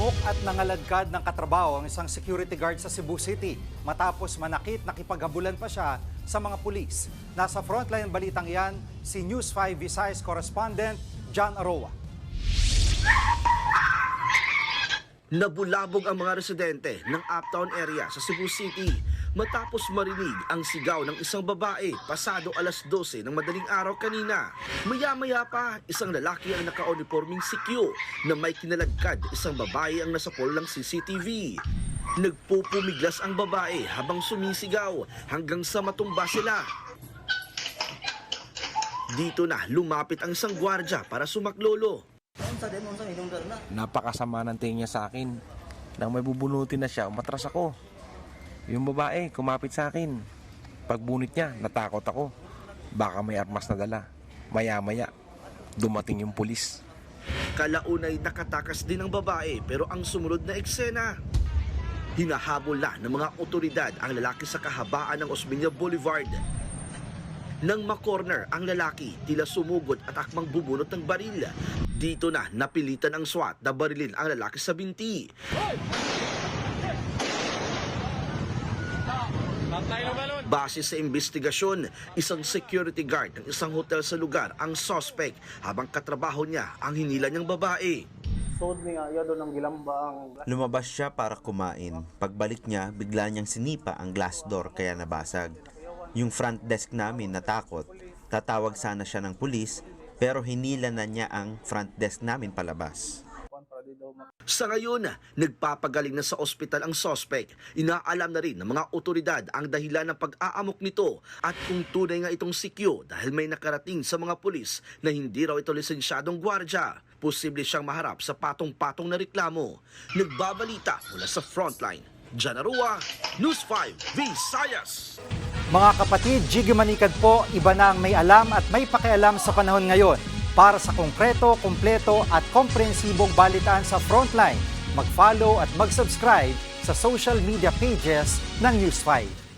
Naamok at nangaladkad ng katrabaho ang isang security guard sa Cebu City matapos manakit nakipaghabulan pa siya sa mga pulis. Nasa frontline ng balitang yan, si News 5 Visayas correspondent John Aroa. Nabulabog ang mga residente ng Uptown area sa Cebu City matapos marinig ang sigaw ng isang babae pasado alas 12 ng madaling araw kanina. Maya-maya pa, isang lalaki ang naka-uniforming sikyo na may kinaladkad isang babae ang nasa poll ng CCTV. Nagpupumiglas ang babae habang sumisigaw hanggang sa matumba sila. Dito na lumapit ang isang gwardya para sumaklolo. Napakasama ng tingin niya sa akin. Nang may bubunutin na siya, umatras ako. Yung babae, kumapit sa akin. Pagbunit niya, natakot ako. Baka may armas na dala. Maya-maya, dumating yung pulis. Kalaunay nakatakas din ang babae pero ang sumunod na eksena. Hinahabol na ng mga otoridad ang lalaki sa kahabaan ng Osmeña Boulevard. Nang makorner ang lalaki, tila sumugod at akmang bubunot ng baril. Dito na napilitan ang SWAT na barilin ang lalaki sa binti. Base sa investigasyon, isang security guard ng isang hotel sa lugar ang suspect habang katrabaho niya ang hinila niyang babae. Lumabas siya para kumain. Pagbalik niya, bigla niyang sinipa ang glass door kaya nabasag. Yung front desk namin natakot. Tatawag sana siya ng pulis pero hinila na niya ang front desk namin palabas. Sa ngayon, nagpapagaling na sa ospital ang suspect. Inaalam na rin ng mga otoridad ang dahilan ng pag-aamok nito at kung tunay nga itong sikyo dahil may nakarating sa mga pulis na hindi raw ito lisensyadong gwardya. Posible siyang maharap sa patong-patong na reklamo. Nagbabalita mula sa frontline. John Aroa, News 5 Visayas. Mga kapatid, Jiggy Manikad po, iba na ang may alam at may pakialam sa panahon ngayon. Para sa konkreto, kumpleto at komprehensibong balitaan sa Frontline, mag-follow at mag-subscribe sa social media pages ng News 5.